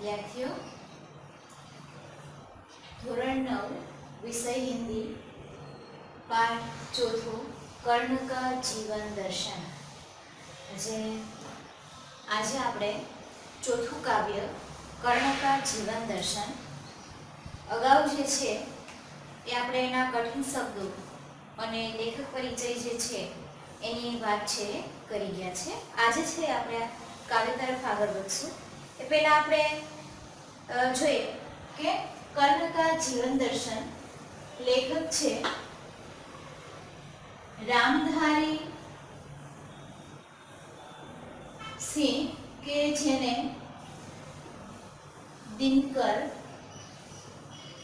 विद्यार्थियों धोरण 9 विषय हिंदी पाठ चौथो कर्ण का जीवन दर्शन। आज આપણે ચોથું કાવ્ય કર્ણ કા જીવન દર્શન અગાઉ જે છે એ આપણે એના કઠિન શબ્દો અને લેખક પરિચય જે છે એની વાત છે કરી ગયા છે। આજે છે આપણે કાવ્ય તરફ આગળ વધશું એ પહેલા આપણે જોઈએ કે કર્ણ કા જીવન દર્શન લેખક છે રામધારી સિંહ કે જેને દિનકર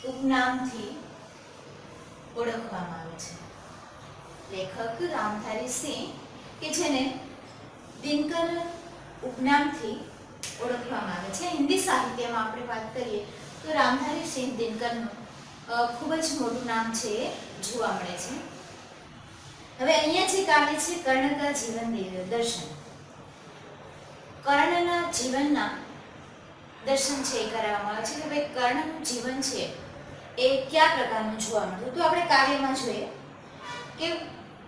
ઉપનામથી ઓળખવામાં આવે છે। લેખક રામધારી સિંહ કે જેને દિનકર ઉપનામથી ઓળખવામાં આવે છે। હિન્દી સાહિત્યમાં આપણે વાત કરીએ તો રામધારી સિંહ દિનકરનું ખૂબ જ મોટું નામ છે એ જોવા મળે છે। હવે અહીંયા જે કાવ્ય છે કર્ણ કા જીવન દર્શન, કર્ણના જીવનના દર્શન છે એ કરાવવામાં આવે છે કે ભાઈ કર્ણનું જીવન છે એ કયા પ્રકારનું જોવા મળતું। તો આપણે કાવ્યમાં જોઈએ કે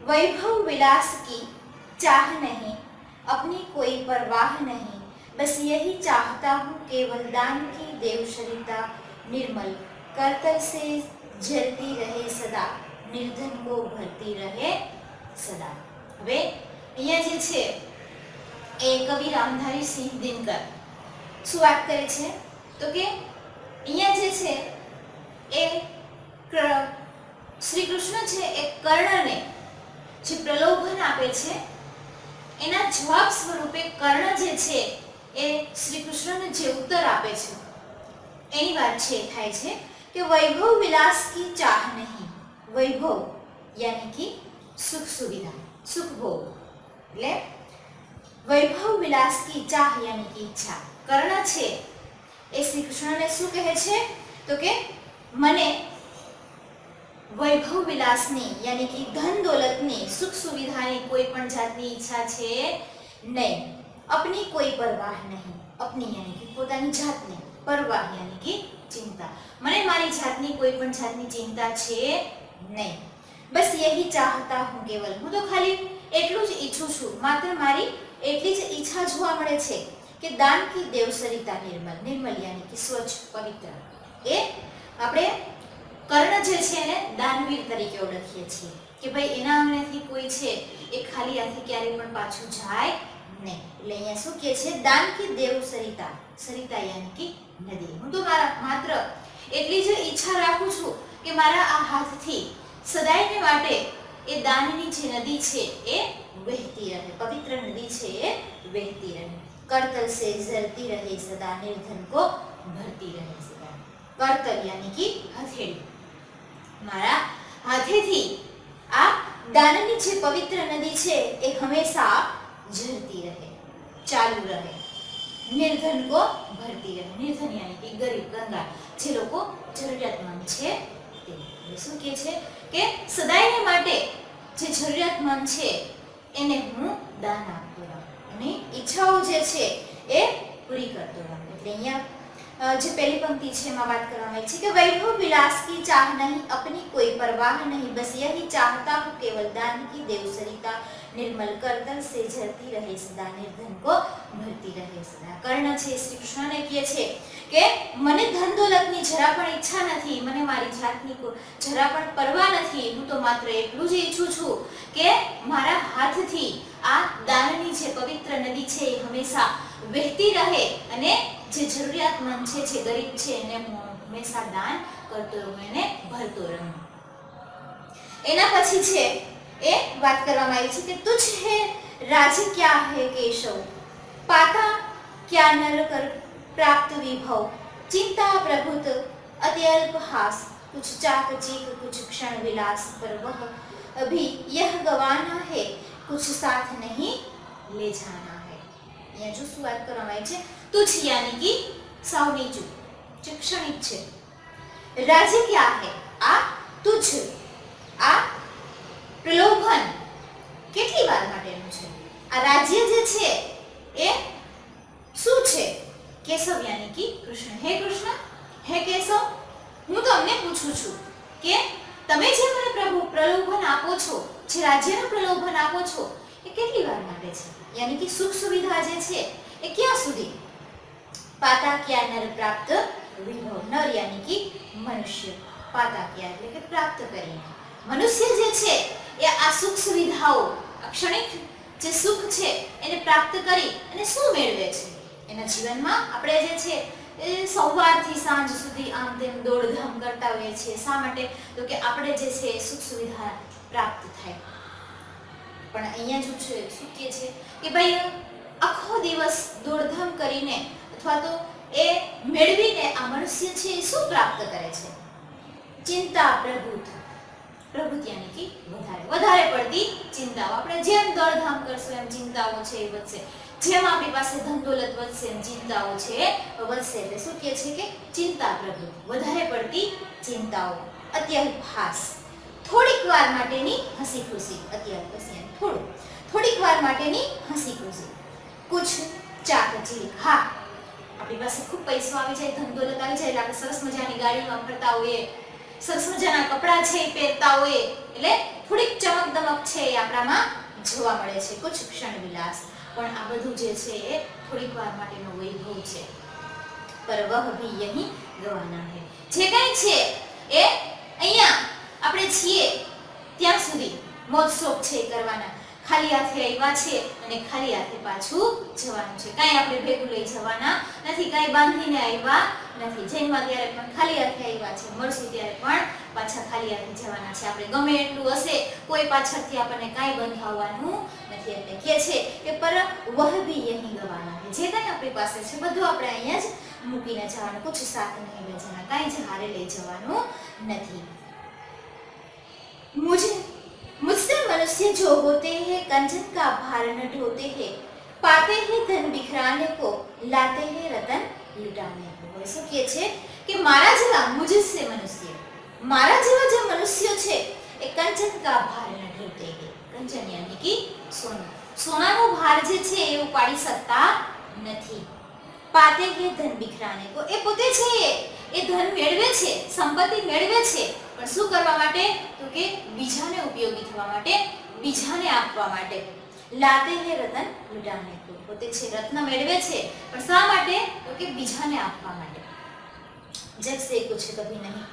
वैभव विलास की चाह नहीं, अपनी कोई परवाह नहीं, बस यही चाहता हूँ केवल दान की देवशरिता निर्मल करतल से झरती रहे सदा, निर्धन को भरती रहे सदा। હવે અહીંયા જે છે એ કવિ રામધારી સિંહ દિનકર શું વાત કરે છે તો કે અહીંયા જે છે એ શ્રી કૃષ્ણ છે એ કર્ણને જે પ્રલોભન આપે છે એના જવાબ સ્વરૂપે કર્ણ જે છે એ શ્રી કૃષ્ણને જે ઉત્તર આપે છે એની વાત છે થાય છે કે વૈભવ વિલાસ की चाह नहीं, वैभव यानी कि सुख सुविधा सुख भोग એટલે વૈભવ વિલાસ की चाह यानी कि इच्छा। કર્ણ છે એ શ્રી કૃષ્ણને શું કહે છે તો કે મને वैभव विलासनी यानी कि धन दौलतनी सुख सुविधानी कोई पण जातनी इच्छा छे नहीं, अपनी कोई परवाह नहीं, अपनी यानी कि पोतानी जातनी, परवाह यानी कि चिंता, मने मारी जातनी कोई पण जातनी चिंता छे नहीं, बस यही चाहता हूँ केवल हूँ तो खाली एटलू ज इच्छुं छुं, मात्र मारी एटली ज इच्छा जोवा मळे छे कि दान की देवसरिता निर्मल, निर्मल यानी कि स्वच्छ पवित्र। ए आपणे કર્ણ જે છે એને દાનવીર તરીકે ઓળખીએ છીએ કે ભાઈ એના અંગેથી કોઈ છે એ ખાલી હાથે ક્યારે પણ પાછું જાય નહીં। એટલે અહીંયા શું કહે છે દાન की देव सरिता, सरिता यानी कि नदी। હું તો માત્ર એટલી જ ઈચ્છા રાખું છું કે મારા આ હાથથી સદાયને માટે એ દાનની જે નદી છે એ વહેતી રહે, પવિત્ર નદી છે એ વહેતી રહે। કરતલ से झरती रहे सदा, निर्धन को भरती रहे सदा। करतल यानी कि हथेળી, मारा हाथेथी आ दाननी जे पवित्र नदी छे ए हमेशा झरती रहे, चालू रहे, निर्धन को भरती रहे। निर्धन यानी कि गरीब कंगाल जे लोको जरूरियातमंद छे ते શું કહે છે કે સદાયને માટે જે જરૂરિયાતમંદ છે એને હું દાન આપતો રહું અને ઈચ્છાઓ જે છે એ પૂરી કરતો રહું। એટલે અહીંયા जो पहली पंक्ति है में बात करवाई है कि वैभव विलास की चाह नहीं, अपनी कोई परवाह नहीं, बस यही चाहता हूँ केवल दान की देवसरिता निर्मल करतल से झरती रहे सदा, निर्धन को भरती रहे सदा। कर्ण छे श्री कृष्ण ने कहे छे के मने धन दौलतनी जरा पण इच्छा नथी, मने मारी जातनी को जरा पण परवाह नथी, हूँ तो मात्र एटलुं ज इच्छुं छुं के मारा हाथथी आ दाननी जे पवित्र नदी छे हमेशा वहेती रहे अने जे जरूरियातमंद छे जे गरीब छे એને હું હંમેશા દાન કરતો રહું, એને ભરતો રહું। એના પછી છે એ વાત કરવામાં આવી છે કે તુજ હે રાજ્ય क्या है केशव, पाता क्या नर कर प्राप्त विभव, चिंता प्रभुत अत्यल्प हास, कुछ चाक चीक कुछ क्षण विलास, पर वह अभी यह गवाना है कुछ साथ नहीं ले जाना है। यहाँ जो शुरुआत કરવામાં આવી છે तुझ यानी कि साव नीचू जो क्षणिक छे। राज्य क्या है आ तुझ, आ प्रलोभन કેટલી વાર માટેનું છે। આ રાજ્ય જે છે એ શું છે કેશવ यानी कि कृष्ण કે તમે જે મને પ્રભુ પ્રલોભન આપો છો, જે રાજ્યનું પ્રલોભન આપો છો, એ કેટલી વાર માટે છે? યાની કે સુખ સુવિધા જે છે એ ક્યાં સુધી? પાતા ક્યા નર પ્રાપ્ત વિભવ, નર યાની કે મનુષ્ય, પાતા ક્યા એટલે કે પ્રાપ્ત કરીને. મનુષ્ય જે છે એ આ સુખ સુવિધાઓ, આ ક્ષણિક જે સુખ છે એને પ્રાપ્ત કરી અને શું મેળવે છે? એના જીવનમાં આપણે જે છે એ સવારથી સાંજ સુધી આમ તેમ દોડધામ કરતા હોઈએ છીએ. શા માટે? તો કે આપણે જે છે એ સુખ સુવિધા પ્રાપ્ત થાય. પણ અહીંયા જો છે શું કહે છે કે ભાઈ આખો દિવસ દોડધામ કરીને અથવા તો એ મેળવીને આ મનુષ્ય છે એ શું પ્રાપ્ત કરે છે? ચિંતા પ્રભુત, પ્રભુત યાની કે વધારે પડતી ચિંતાઓ. આપણે જેમ દોડધામ કરશું એમ ચિંતાઓ છે એ વધશે. જેમ આપણી પાસે ધન દોલત વધશે એમ ચિંતાઓ છે વધશે. એટલે શું કહે છે કે ચિંતા પ્રભુત, વધારે પડતી ચિંતાઓ. અત્યલ્પાસ, થોડીક વાર માટેની હસી ખુશી. અત્યલ્પાસ યાની થોડીક વાર માટેની હસી ખુશી. કુછ ચાકચી, હા આપણી પાસે ખૂબ પૈસો આવી જાય, ધન દોલત આવી જાય એટલે આપણે સરસ મજાની ગાડીમાં ફરતા હોઈએ, સરસ મજાના કપડાં છે એ પહેરતા હોઈએ, એટલે થોડીક ચમક દમક છે એ આપણામાં જોવા મળે છે. કુછ ક્ષણ વિલાસ, પણ આ બધું જે છે એ થોડીક વાર માટેનો વૈભવ છે. પર વહ ભી યહી ગવાના હૈ, જે કંઈ છે એ અહીંયા આપણે છીએ ત્યાં સુધી મોજ શોખ છે કરવાના. ખાલી હાથે આવ્યા છે અને ખાલી હાથે પાછું જવાનું છે. કાંઈ આપણે ભેગું લઈ જવાના નથી, કાંઈ બાંધીને આવ્યા નથી. જન્મા ત્યારે પણ ખાલી હાથે આવ્યા છે, મળશું ત્યારે પણ પાછા ખાલી હાથે જવાના છે. આપણે ગમે એટલું હશે, કોઈ પાછળથી આપણને કાંઈ બંધાવવાનું નથી. એટલે કહે છે કે પર વહ ભી યહી ગવાના હૈ, જે કાંઈ આપણી પાસે છે બધું આપણે અહીંયા જ મૂકીને જવાનું. કુછ સાથ નહીં લે જાના, કાંઈ જ હારે લઈ જવાનું નથી. मुझसे मनुष्य जो होते हैं कंचन का भार न ढोते हैं, पाते हैं धन बिखराने को, लाते हैं रतन लुटाने को. શું કહે છે કે મારા જેવા મુझसे મનુષ્ય, મારા જેવા જે મનુષ્યો છે એ કંચન કા ભાર ન ઢોતે हैं. કંચન યાની કે સોનું, સોનાનો ભાર જે છે એ ઉપાડી શકતા નથી. પાતે हैं ધન बिखराने को, એ પોતે છે એ ધન મેળવે છે, સંપત્તિ મેળવે છે, પણ શું કરવા માટે? તો કે બીજાને ઉપયોગી થવા માટે, બીજાને આપવા માટે. લાતે હે રતન લૂટાને કો, પોતે છે રત્ન મેળવે છે પણ શા માટે? તો કે બીજાને આપવા માટે. જગ સે કુછ કભી નહીં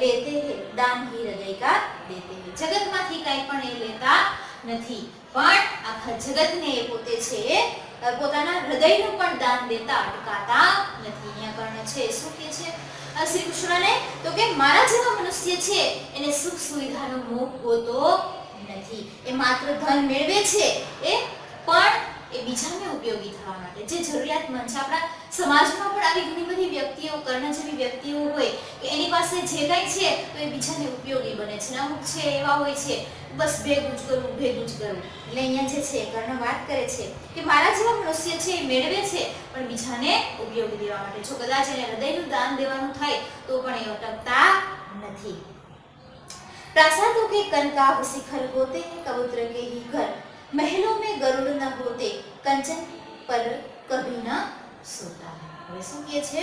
લેતે હે, દાન હી હૃદય કા દેતે હે. જગતમાંથી કંઈ પણ એ લેતા નથી, પણ આખા જગતને એ પોતે છે પોતાના હૃદયનું પણ દાન દેતા અટકાતા નથી. અહીંયા કર્ણ છે શું કહે છે શ્રી કૃષ્ણને? તો કે મારા જેવા મનુષ્ય છે એને સુખ સુવિધાનો મોહ હોતો નથી. એ માત્ર ધન મેળવે છે એ પણ એ બીજાને ઉપયોગી થવા માટે, જે જરૂરિયાતમંદ છે. આપણા સમાજમાં પણ આવી ઘણી બધી વ્યક્તિઓ, કર્ણ જેવી વ્યક્તિઓ હોય કે એની પાસે જે કંઈ છે તો એ બીજાને ઉપયોગી બને છે. અમુક છે એવા હોય છે બસ ભેગું જ કરવું, ભેગું જ કરવું. એટલે અહીંયા જે છે કર્ણ વાત કરે છે કે મારા જેવા મનુષ્ય છે એ મેળવે છે પણ બીજાને ઉપયોગી દેવા માટે. જો કદાચ એને હૃદયનું દાન દેવાનું થાય તો પણ એ અટકતા નથી. प्रासादों के कनकाभ शिखर होते हैं कबूतर के ही घर, महलों में गरुड़ न होते कंचन पर कभी न सोता है. હવે શું કહે છે?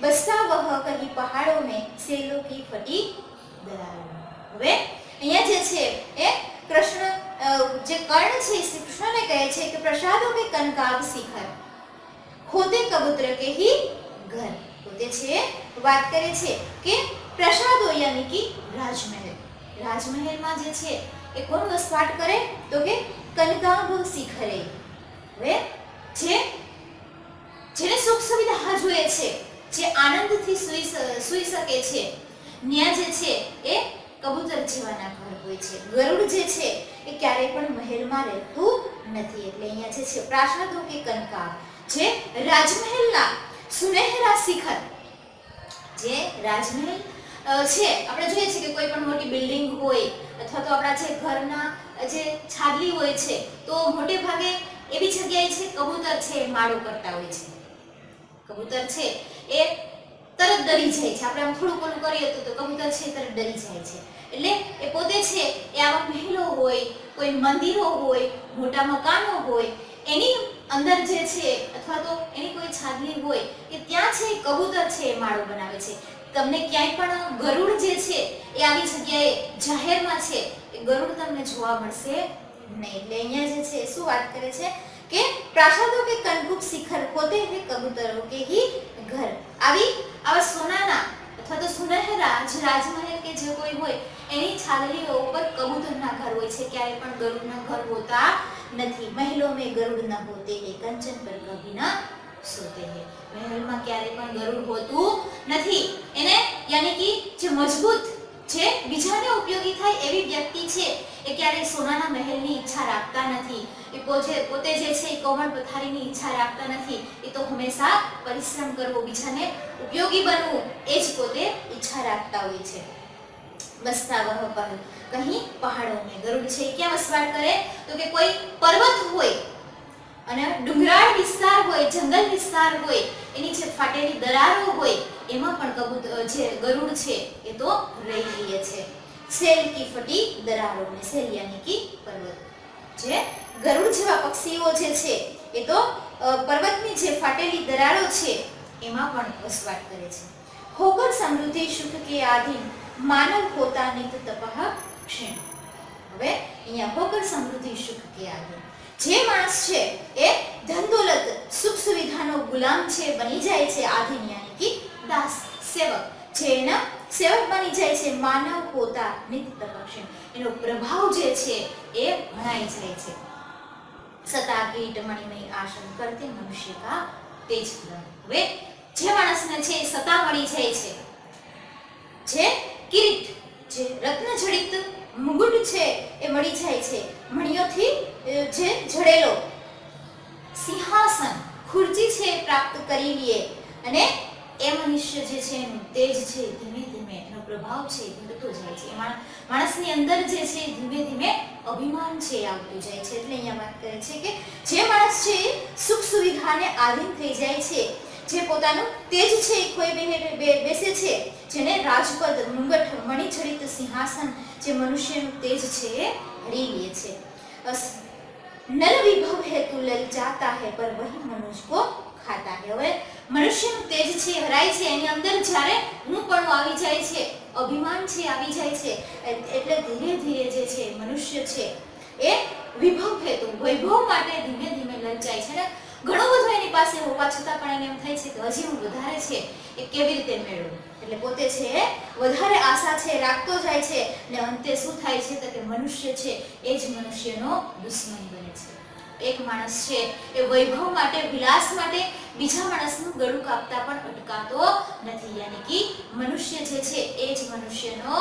બસતા વહ કહી પહાડો में सेलों की फटी दरारों. હવે અહીંયા જે છે એ કૃષ્ણ જે કર્ણ છે શ્રી કૃષ્ણને કહે છે કે પ્રસાદો કે કનકાભ શિખર હોતે કબૂતર કે ही घर. પોતે છે વાત કરે છે કે પ્રસાદો યાની કે રાજમહેલ, રાજમહેલમાં જે છે એ કોણ વસવાટ કરે? તો કે કનકાભ શિખરે. હવે જેને સુખ સુવિધા જોઈએ છે, જે આનંદથી સૂઈ શકે છે, ન્યા જે છે એ કબૂતર જેવાના ઘર હોય છે. ગરુડ જે છે એ ક્યારેય પણ મહેલમાં રહેતું નથી. એટલે અહીંયા જે છે પ્રાસાદો કે કનકાભ, જે રાજમહેલના સુનેહરા શિખર, જે રાજમહેલ છે આપણે જોઈએ છે કે કોઈ પણ મોટી બિલ્ડિંગ હોય અથવા તો આપણા જે ઘરના જે છાદલી હોય છે તો મોટે ભાગે એવી જગ્યાએ છે કબૂતર છે માળો કરતા હોય છે. કબૂતર છે એ તરત ડરી જાય છે. આપણે આમ થોડું ઓલું કરીએ તો કબૂતર છે તરત ડરી જાય છે. એટલે એ પોતે છે એ આવા મહેલો હોય, કોઈ મંદિરો હોય, મોટા મકાનો હોય, એની અંદર જે છે અથવા તો એની કોઈ છાદલી હોય કે ત્યાં છે કબૂતર છે માળો બનાવે છે. તમને ક્યાંય પણ ગરુડ જે છે એ આવી જગ્યાએ જાહેરમાં છે એ ગરુડ તમને જોવા મળશે નહીં. એટલે અહીંયા જે છે શું વાત કરે છે કે પ્રાસાદો કે કનકુક શિખર હોતે હે કબૂતરો કે હી ઘર. આવા સોનાના અથવા તો સુનહેરા જે રાજમહેલ કે જે કોઈ હોય એની છાલરીઓ ઉપર કબૂતરના ઘર હોય છે. ક્યારે પણ ગરુડના ઘર હોતા નથી. મહેલો મેં ગરુડ ન હોતે હે કંચન પર કભી ન સોતે હે. મહેલમાં ક્યારે પણ ગરુડ હોતું નથી. એને યાની કે જે મજબૂત જે બીજાને ઉપયોગી થાય એવી વ્યક્તિ છે એ ક્યારે સોનાના મહેલની ઈચ્છા રાખતા નથી. એ પોતે જે છે એ કોમળ પથારીની ઈચ્છા રાખતા નથી. એ તો હંમેશા પરિશ્રમ કરવો, બીજાને ઉપયોગી બનવું એ જ પોતે ઈચ્છા રાખતા હોય છે. બસતા વહ પર કहीं પહાડો મેં. ગરુડ છે ક્યાં વસવાટ કરે તો કે કોઈ પર્વત હોય અને ડુંગરાળ વિસ્તાર હોય, જંગલ વિસ્તાર હોય, એની જે ફાટેલી દરારો હોય એમાં પણ જે ગરુડ છે એ તો રહી રહે છે. સેલ કી ફટી દરારો में સેલ यानी कि પર્વત. જે ગરુડ જેવા પક્ષીઓ જે છે એ તો પર્વતની જે ફાટેલી દરારો છે એમાં પણ વસવાટ કરે છે. હોકર સમૃદ્ધિ સુખ કે આધીન માનવ હોતા નિત તપઃ ક્ષીણ. હવે અહીંયા હોકર સમૃદ્ધિ સુખ કે આધીન જે માણસ છે એ ધન દોલત સુખ સુવિધાનો ગુલામ છે, બની જાય છે. આધીન યાની કે દાસ, સેવક. જે એના સેવક બની જાય છે. માનવ હોતા નિત તપઃ ક્ષીણ. એનો પ્રભાવ જે છે એ ભણાઈ જાય છે. સતા કીટ મણિમય આસન કરતે મનુષ્ય કા તેજ ગ્રહણ. હવે જે માણસને છે સતા મળી જાય છે, જે કિરીટ જે રત્ન જડિત મુગુટ છે એ મળી જાય છે, મણિયોથી જે જડેલો સિંહાસન ખુરચી છે પ્રાપ્ત કરી લે અને એ મનુષ્ય જે છે એનું તેજ છે ધીમે ધીમે એનો પ્રભાવ છે ઘટતો જાય છે. માણસની અંદર જે છે ધીમે ધીમે અભિમાન છે આવતું જાય છે. એટલે અહીંયા વાત કરે છે કે જે માણસ છે સુખ સુવિધાને આધીન થઈ જાય છે, જે પોતાનું તેજ છે એ ખોઈ બેસે છે, જેને રાજપદ મુંગટ મણિજડિત સિંહાસન જે મનુષ્યનું તેજ છે એ હરી લે છે. નર વિભવ હેતુ લલચાતા હે પર વહી મનુષ્ય કો ખાતા હે. હવે મનુષ્યનું તેજ છે હરાય છે, એની અંદર જ્યારે હું પણ આવી જાય છે, અભિમાન છે આવી જાય છે, એટલે ધીરે ધીરે જે છે મનુષ્ય છે એ વિભવ હેતુ વૈભવ માટે ધીમે ધીમે લલચાય છે. ને ઘણું બધું એની પાસે હોવા છતાં પણ એને એમ થાય છે કે હજી હું વધારે છે એ કેવી રીતે મેળવું. એટલે પોતે છે વધારે આશા છે રાખતો જાય છે ને અંતે શું થાય છે તો કે મનુષ્ય છે એ જ મનુષ્યનો દુશ્મન બને છે. એક માણસ છે એ વૈભવ માટે, વિલાસ માટે બીજા માણસનું ગળું કાપતા પણ અટકાતો નથી. યાની કે મનુષ્ય જે છે એ જ મનુષ્યનો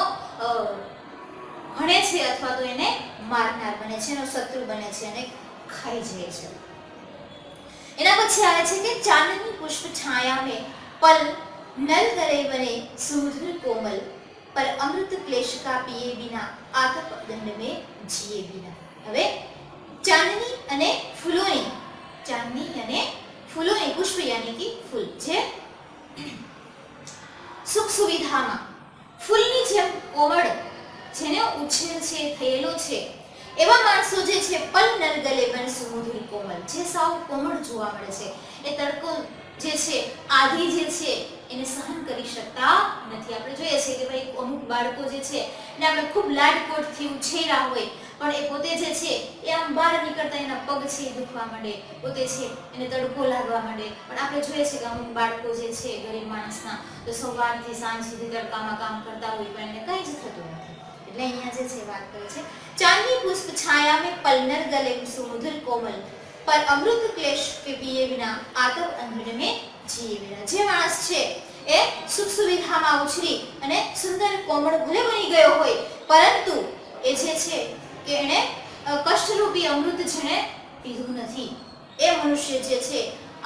હણે છે અથવા તો એને મારનાર બને છે, એનો શત્રુ બને છે અને ખાઈ જાય છે. એના પછી આવે છે કે ચાંદની પુષ્પ છાયા में पल नल गले बने सुमधुर कोमल पर अमृत क्लेश का पिए बिना आतप दंड में जिए बिना. હવે ચાંદની અને ફૂલોની પુષ્પ યાની કે ફૂલ જે સુખ સુવિધામાં ફૂલની જેમ કોમળ જેને ઉછેર છે થયેલો છે એવા માણસો જે છે પલ નર ગલે બન સુમધુર કોમલ, જે સાવ કોમળ જોવા મળે છે. એ તડકો જે છે આધી જે છે એને સહન કરી શકતા નથી. આપણે જોઈએ છે કે ભાઈ અમુક બાળકો જે છે એને આપણે ખૂબ લાડકોટથી ઉછેર્યા હોય પણ એ પોતે જે છે એ આમ બહાર નીકળતા એના પગ છે એ દુખવા માંડે, પોતે છે એને તડકો લાગવા માંડે. પણ આપણે જોઈએ છે કે અમુક બાળકો જે છે ગરીબ માણસના તો સવારથી સાંજ સુધી તડકામાં કામ કરતા હોય પણ એને કંઈ જ થતું નથી. એટલે અહીંયા જે છે વાત કરે છે ચાંદની પુષ્પ છાયા में पलनर गले सुमधुर कोमल पर अमृत क्लेश के पिए बिना आतप अंधेरे में जिए बिना. જે માણસ છે એ સુખ સુવિધામાં ઉછરી અને સુંદર કોમળ ભલે બની ગયો હોય પરંતુ એ જે છે કે એને કષ્ટરૂપી અમૃત જેને પીધું નથી એ મનુષ્ય જે છે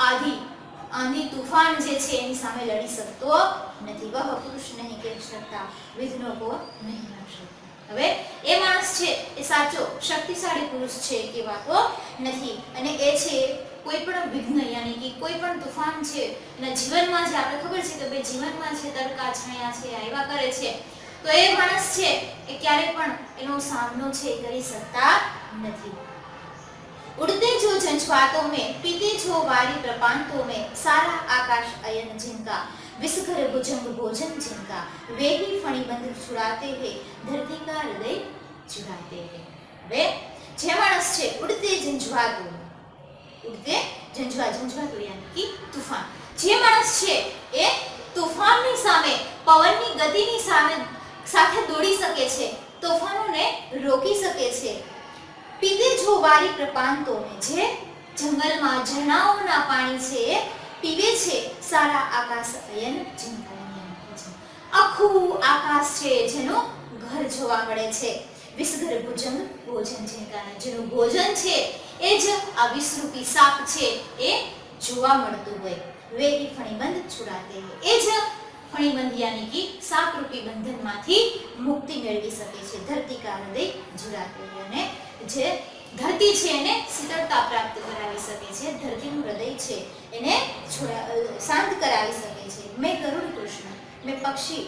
આંધી તૂફાન જે છે એની સામે લડી શકતો નથી. વહ પુરુષ નહીં કે શકતા વિઘ્નો કો નહીં હર શકતા. હવે એ માણસ છે એ સાચો શક્તિશાળી પુરુષ છે કહેવાતો નથી અને એ છે કોઈ પણ વિઘ્ન યાની કે કોઈ પણ તૂફાન છે અને જીવનમાં જે આપણે ખબર છે કે ભાઈ જીવનમાં છે તડકા છાયા છે આવ્યા કરે છે તો એ માણસ છે એ ક્યારે પણ એનો સામનો છે કરી શકતા નથી. उड़ते जो जज्बातों में पीते जो वारी प्रपांतों में सारा आकाश अयन जिनका विषघर भुजंग भोजन जिनका वे ही फणीबंध छुड़ाते हैं धरती का हृदय चुराते हैं। હવે જે માણસ છે ઉડતે ઝંઝવાતું યાની કે તૂફાન, જે માણસ છે એ તૂફાનની સામે પવનની ગતિની સાથે દોડી શકે છે, તોફાનોને રોકી શકે છે। પીતે જો વારી પ્રપાંતોને, જે જંગલમાં ઝરણાઓના પાણી છે એ પીવે છે સારા આકાશ અયન ઝંકારી, આખું આકાશ છે જેનું ઘર જોવા મળે છે। વિષઘર ભુજંગ ભોજન ઝંકારી, જેનું ભોજન છે એ જ આ વિષરૂપી સાપ છે એ જોવા મળતું હોય। વે ही फणीबंध छुड़ाते हैं, એ જ ફણીબંધ યાની કે સાપ રૂપી બંધનમાંથી મુક્તિ મેળવી શકે છે। ધરતી કા હૃદય ઝુરાતે हैं, અને જે ધરતી છે એને શીતળતા પ્રાપ્ત કરાવી શકે છે, ધરતીનું હૃદય છે એને શાંત કરાવી શકે છે। मैं गरुड़ कृष्ण मैं पक्षी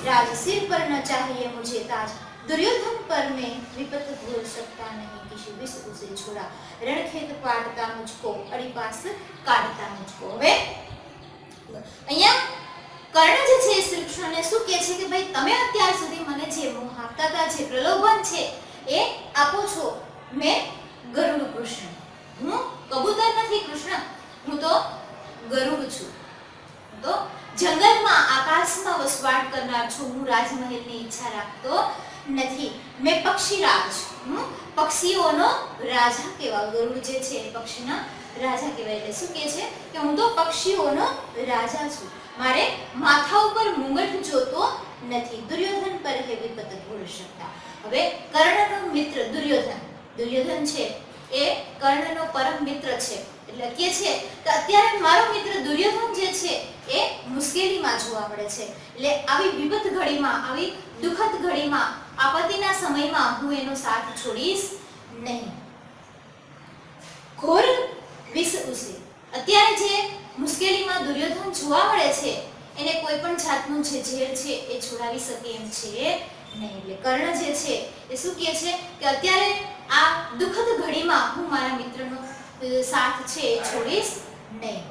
राज सिर पर न चाहिए मुझे ताज, दुर्योधन पर मैं विपत भूल सकता नहीं किसी विष उसे छोड़ा, रणखेत पाटता मुझको अड़ी पास काटता मुझको। હવે અહીંયા કર્ણ જે છે શ્રી કૃષ્ણને શું કહે છે કે ભાઈ તમે અત્યાર સુધી મને જે મોહ આપતા હતા, જે પ્રલોભન છે એ આપો છો। મેં ગરુડ કૃષ્ણ, હું કબૂતર નથી કૃષ્ણ, હું તો ગરુડ છું, હું તો જંગલમાં આકાશમાં વસવાટ કરનાર છું, હું રાજમહેલની ઈચ્છા રાખતો નથી। મેં પક્ષીરાજ, હું પક્ષીઓનો રાજા કહેવાય, ગરુડ જે છે એ પક્ષીના રાજા કહેવાય। એટલે શું કહે છે કે હું તો પક્ષીઓનો રાજા છું, મારે માથા ઉપર મુંગટ જોતો નથી, દુર્યોધન પર હે વિપત ભૂલ શકતા। હવે કર્ણનો મિત્ર દુર્યોધન છે એ કર્ણનો પરમ મિત્ર છે, એટલે કહે છે કે અત્યારે મારો મિત્ર દુર્યોધન જે છે એ મુશ્કેલીમાં જોવા મળે છે, એટલે આવી વિપત ઘડીમાં, આવી દુઃખદ ઘડીમાં, આપત્તિના સમયમાં હું એનો સાથ છોડીશ નહીં। ઘોર વિષ ઉસે, અત્યારે જે મુશ્કેલીમાં દુર્યોધન જોવા મળે છે એને કોઈ પણ જાતનું જે ઝેર છે એ છોડાવી શકે એમ છે નહીં। એટલે કર્ણ જે છે એ શું કહે છે કે અત્યારે આ દુઃખદ ઘડીમાં હું મારા મિત્રનો સાથ છે એ છોડીશ નહીં।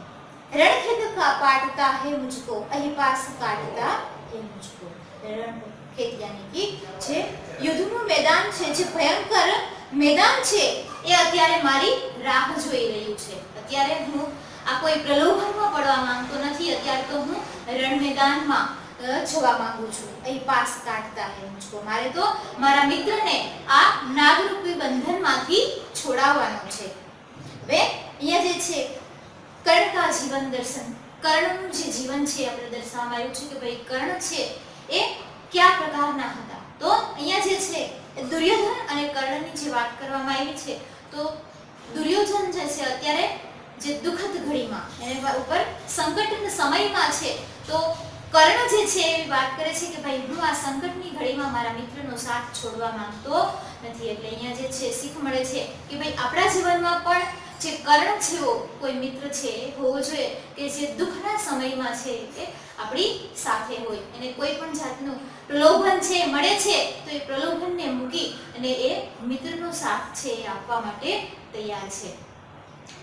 रणखेत का पाटता है मुझको અહીં પાસ કાટતા है मुझको, રણખેત યાની કે જે યુદ્ધનું મેદાન છે, જે ભયંકર મેદાન છે એ અત્યારે મારી રાહ જોઈ રહ્યું છે। અત્યારે હું આ કોઈ પ્રલોભનમાં પડવા માંગતો નથી, અત્યારે તો હું રણ મેદાનમાં જવા માંગુ છું। અહીં પાસ કાટતા હે મુझको, મારે તો મારા મિત્રને આ નાગરૂપી બંધનમાંથી છોડાવવાનો છે। હવે અહીંયા જે છે કર્ણ કા જીવન દર્શન, કર્ણનું જે જીવન છે આપણે દર્શાવવામાં આવ્યું છે કે ભાઈ કર્ણ છે એ કયા પ્રકારના હતા। તો અહીંયા જે છે એ દુર્યોધન અને કર્ણની જે વાત કરવામાં આવી છે, તો દુર્યોધન જે છે અત્યારે જે દુઃખદ ઘડીમાં એના ઉપર સંકટના સમયમાં છે, તો કર્ણ જે છે એ વાત કરે છે કે ભાઈ હું આ સંકટની ઘડીમાં મારા મિત્રનો સાથ છોડવા માંગતો નથી। એટલે અહીંયા જે છે શીખ મળે છે કે ભાઈ આપણા જીવનમાં પણ જે કર્ણ જેવો કોઈ મિત્ર છે હોવો જોઈએ કે જે દુઃખના સમયમાં છે એ આપણી સાથે હોય, એને કોઈ પણ જાતનું પ્રલોભન છે મળે છે તો એ પ્રલોભનને મૂકી અને એ મિત્રનો સાથ છે એ આપવા માટે તૈયાર છે।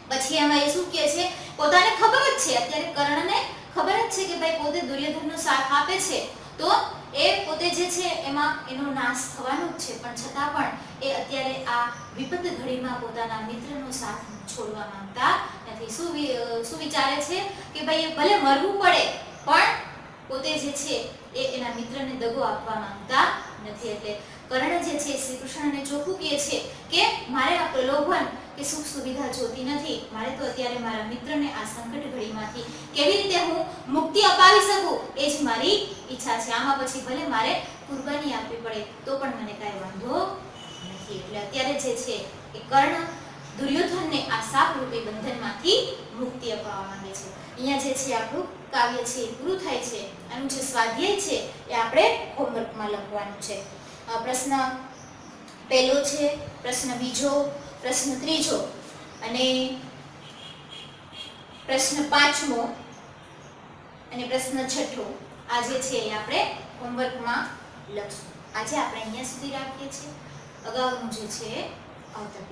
પછી એમાં એ શું કહે છે, પોતાને ખબર જ છે, અત્યારે કર્ણને ખબર જ છે કે ભાઈ પોતે દુર્યોધનનો સાથ આપે છે તો એ પોતે જે છે એમાં એનો નાશ થવાનો જ છે, પણ છતાં પણ એ અત્યારે આ વિપત ઘડીમાં પોતાના મિત્રનો સાથ છોડવા માંગતા નથી। શું વિચારે છે કે ભાઈ એ ભલે મરવું પડે પણ પોતે જે છે એ એના મિત્રને દગો આપવા માંગતા નથી। એટલે કર્ણ જે છે શ્રી કૃષ્ણને ચોખ્ખું કહે છે કે મારે આ પ્રલોભન કે સુખ સુવિધા જોતી નથી, મારે તો અત્યારે મારા મિત્રને આ સંકટ ઘડીમાંથી કેવી રીતે હું મુક્તિ અપાવી શકું એ જ મારી ઈચ્છા છે। આમાં પછી ભલે મારે કુરબાની આપવી પડે તો પણ મને કાંઈ વાંધો નથી। એટલે અત્યારે જે છે એ કર્ણ દુર્યોધનને આ શાપ રૂપી બંધનમાંથી મુક્તિ અપાવવા માંગે છે। અહીંયા જે છે આપણું કાવ્ય છે એ પૂરું થાય છે। આનું જે સ્વાધ્યાય છે એ આપણે હોમવર્કમાં લખવાનું છે। પ્રશ્ન પહેલો છે, પ્રશ્ન બીજો, પ્રશ્ન ત્રીજો અને પ્રશ્ન પાંચમો અને પ્રશ્ન છઠ્ઠો આ જે છે એ આપણે હોમવર્કમાં લખશું। આજે આપણે અહીંયા સુધી રાખીએ છીએ। અગાઉનું જે છે આવતા